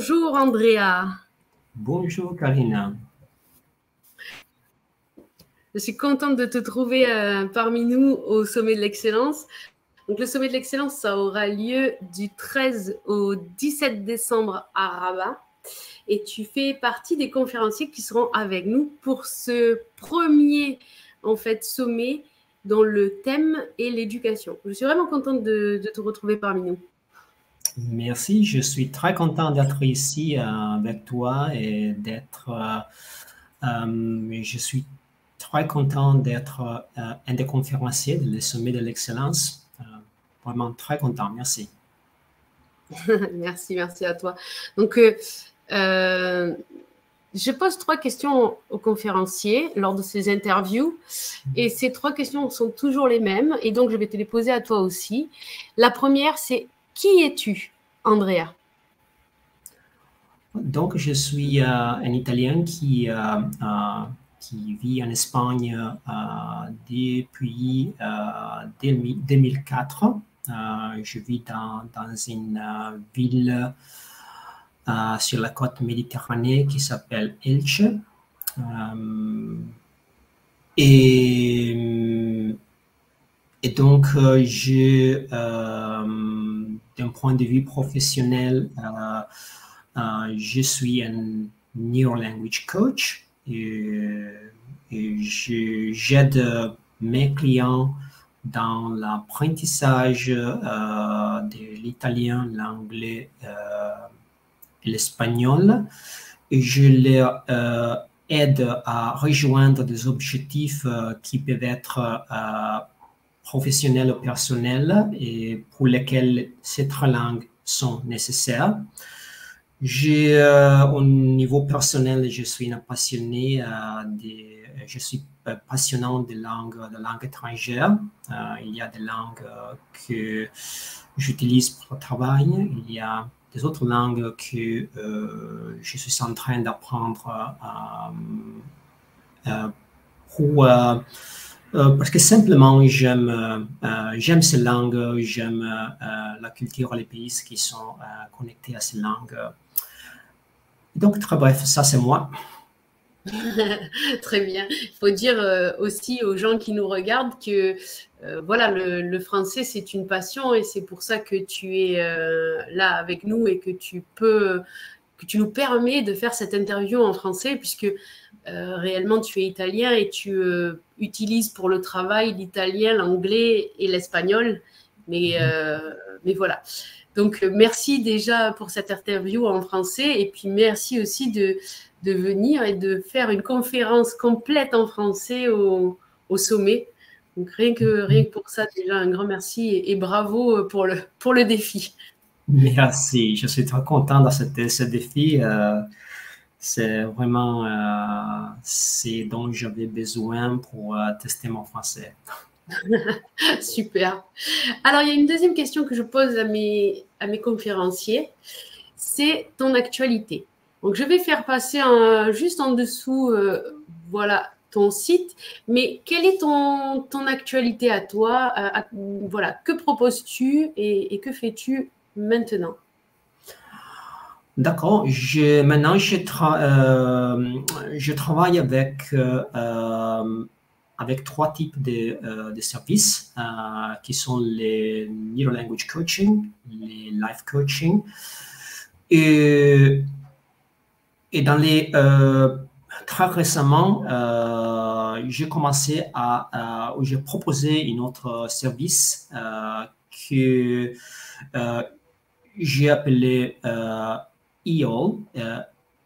Bonjour Andrea. Bonjour Karina. Je suis contente de te trouver parmi nous au Sommet de l'Excellence. Donc, le Sommet de l'Excellence, ça aura lieu du 13 au 17 décembre à Rabat. Et tu fais partie des conférenciers qui seront avec nous pour ce premier sommet dont le thème est l'éducation. Je suis vraiment contente de te retrouver parmi nous. Merci, je suis très content d'être ici avec toi et je suis très content d'être un des conférenciers du Sommet de l'Excellence. Vraiment très content, merci. Merci à toi. Donc, je pose 3 questions aux conférenciers lors de ces interviews et ces 3 questions sont toujours les mêmes et donc je vais te les poser à toi aussi. La première, c'est qui es-tu, Andrea? Donc, je suis un Italien qui vit en Espagne depuis 2004. Je vis dans une ville sur la côte méditerranée qui s'appelle Elche. Et donc, d'un point de vue professionnel, je suis un neurolanguage coach et j'aide mes clients dans l'apprentissage de l'italien, l'anglais et l'espagnol. Et je les aide à rejoindre des objectifs qui peuvent être professionnels ou personnels et pour lesquels ces 3 langues sont nécessaires. Au niveau personnel, je suis un passionné je suis passionnant de langues étrangères. Il y a des langues que j'utilise pour le travail. Il y a des autres langues que je suis en train d'apprendre parce que simplement j'aime ces langues, j'aime la culture et les pays qui sont connectés à ces langues. Donc, très bref, ça c'est moi. Très bien. Il faut dire aussi aux gens qui nous regardent que voilà, le français, c'est une passion et c'est pour ça que tu es là avec nous et que tu nous permets de faire cette interview en français puisque réellement tu es italien et tu utilises pour le travail l'italien, l'anglais et l'espagnol. Mais voilà. Donc, merci déjà pour cette interview en français et puis merci aussi de venir et de faire une conférence complète en français au sommet. Donc, rien que pour ça, déjà, un grand merci et bravo pour le défi. Merci, je suis très content de ce défi. C'est vraiment ce dont j'avais besoin pour tester mon français. Super. Alors, il y a une deuxième question que je pose à mes conférenciers, c'est ton actualité. Donc, je vais faire passer juste en dessous, voilà, ton site, mais quelle est ton actualité à toi? Voilà, que proposes-tu et que fais-tu maintenant? D'accord. Maintenant, je travaille avec 3 types de services qui sont les Neuro Language Coaching, les Life Coaching. Et très récemment, j'ai commencé j'ai proposé un autre service que j'ai appelé EAL,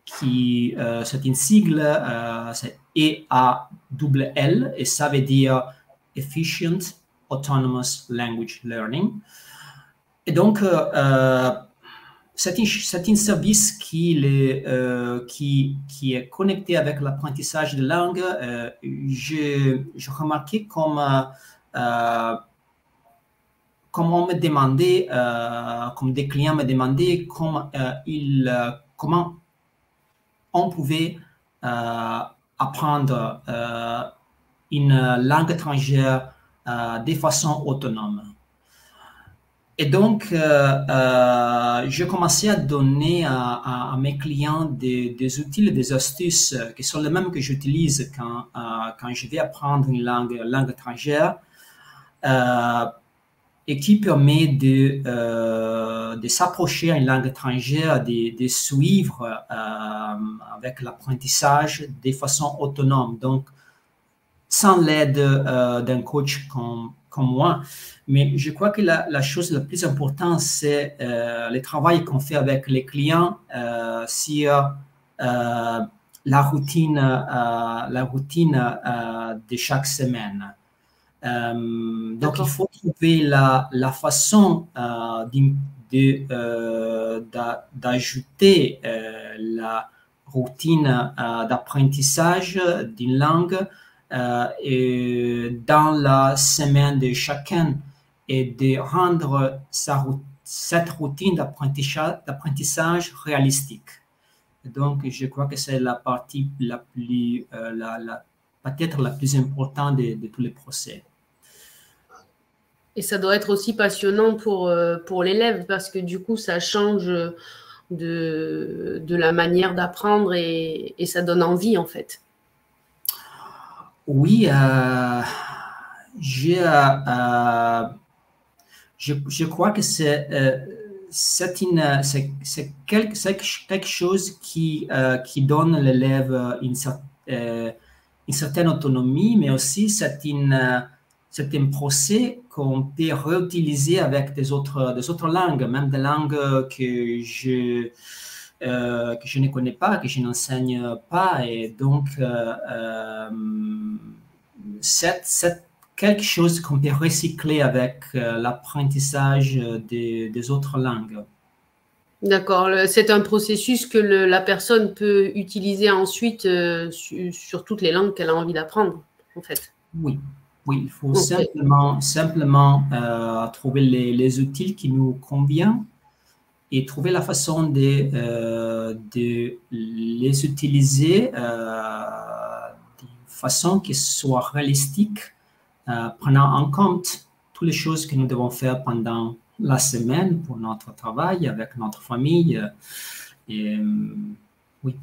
c'est une sigle, c'est EALL, et ça veut dire Efficient Autonomous Language Learning. Et donc, c'est un service qui est connecté avec l'apprentissage de langue. J'ai remarqué comme on me demandait, comme des clients me demandaient comment on pouvait apprendre une langue étrangère de façon autonome. Et donc, j'ai commencé à donner à mes clients des outils et des astuces qui sont les mêmes que j'utilise quand je vais apprendre une langue étrangère, euh, et qui permet de s'approcher à une langue étrangère, de suivre avec l'apprentissage de façon autonome. Donc, sans l'aide d'un coach comme moi. Mais je crois que la chose la plus importante, c'est le travail qu'on fait avec les clients sur la routine de chaque semaine. Donc, il faut trouver la façon d'ajouter la routine d'apprentissage d'une langue et dans la semaine de chacun et de rendre cette routine d'apprentissage réalistique. Donc, je crois que c'est la partie peut-être la plus importante de tous les procès. Et ça doit être aussi passionnant pour l'élève parce que du coup, ça change de la manière d'apprendre et ça donne envie en fait. Oui, je crois que c'est quelque chose qui donne à l'élève une certaine autonomie, mais aussi c'est un procès qu'on peut réutiliser avec des autres langues, même des langues que je ne connais pas, que je n'enseigne pas. Et donc, c'est quelque chose qu'on peut recycler avec l'apprentissage des autres langues. D'accord, c'est un processus que la personne peut utiliser ensuite sur toutes les langues qu'elle a envie d'apprendre, en fait. Oui, il faut simplement trouver les outils qui nous conviennent et trouver la façon de les utiliser d'une façon qui soit réalistique, prenant en compte toutes les choses que nous devons faire pendant la semaine pour notre travail, avec notre famille. Oui.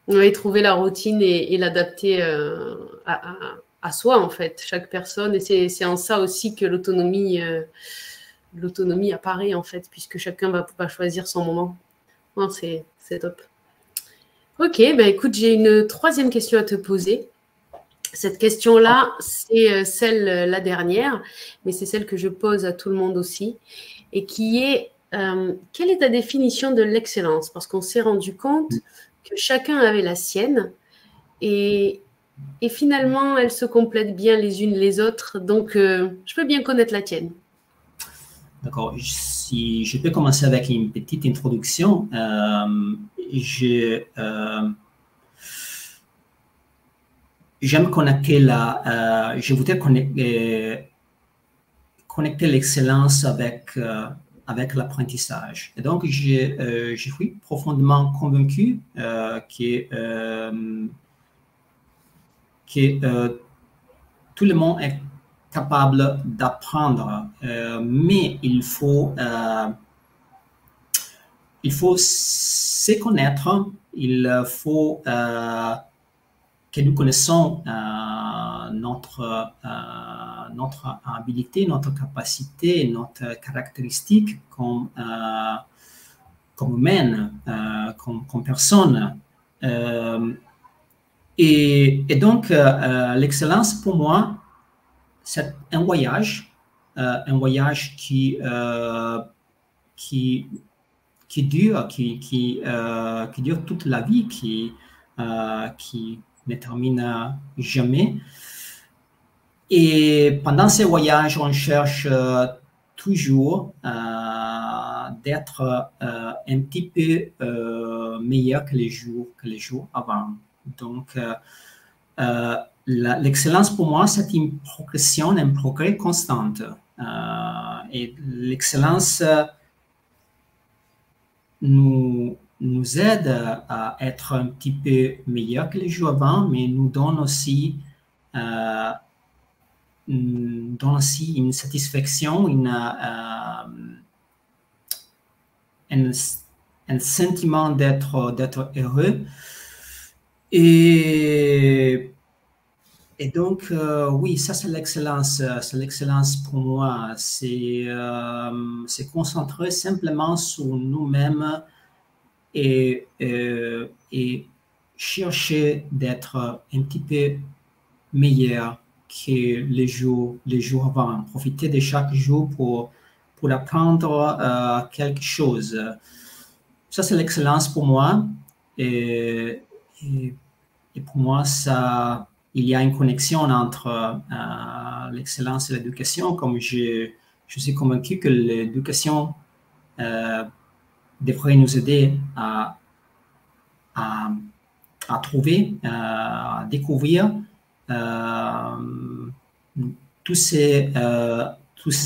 Oui, trouver la routine et l'adapter à soi, en fait, chaque personne. Et c'est en ça aussi que l'autonomie apparaît, en fait, puisque chacun va pouvoir choisir son moment. Non, c'est top. Ok, ben écoute, j'ai une troisième question à te poser. Cette question-là, c'est la dernière, mais c'est celle que je pose à tout le monde aussi, et qui est, quelle est ta définition de l'excellence? Parce qu'on s'est rendu compte que chacun avait la sienne, et finalement, elles se complètent bien les unes les autres, donc je peux bien connaître la tienne. D'accord. Si je peux commencer avec une petite introduction, j'aime connecter je voudrais connecter l'excellence avec l'apprentissage. Et donc, je suis profondément convaincu que tout le monde est capable d'apprendre, mais il faut se connaître, il faut que nous connaissons notre habilité, notre capacité, notre caractéristique comme humaine, comme personne. Et donc, l'excellence pour moi, c'est un voyage qui dure toute la vie, qui ne termine jamais. Et pendant ces voyages, on cherche toujours d'être un petit peu meilleur que les jours avant. Donc, l'excellence pour moi, c'est une progression, un progrès constant. Et l'excellence nous aide à être un petit peu meilleur que les jours avant, mais nous donne aussi donne aussi une satisfaction, un sentiment d'être heureux. Et donc, oui, ça c'est l'excellence. C'est l'excellence pour moi. C'est concentrer simplement sur nous-mêmes et chercher d'être un petit peu meilleur que les jours avant. Profiter de chaque jour pour apprendre quelque chose. Ça, c'est l'excellence pour moi. Et pour moi, il y a une connexion entre l'excellence et l'éducation. Comme je suis convaincu que l'éducation devrait nous aider à trouver, à découvrir toutes ces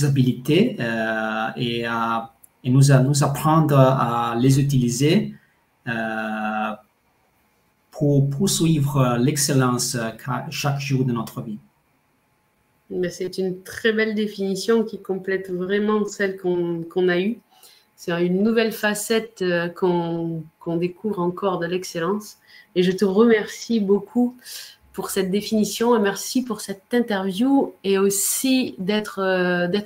habiletés et nous apprendre à les utiliser pour poursuivre l'excellence chaque jour de notre vie. C'est une très belle définition qui complète vraiment celle qu'on a eue. C'est une nouvelle facette qu'on découvre encore de l'excellence. Et je te remercie beaucoup pour cette définition et merci pour cette interview et aussi d'être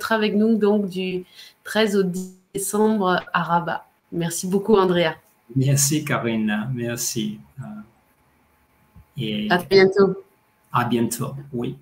avec nous donc du 13 au 10 décembre à Rabat. Merci beaucoup, Andrea. Merci, Karine. Merci. À bientôt. À bientôt, oui.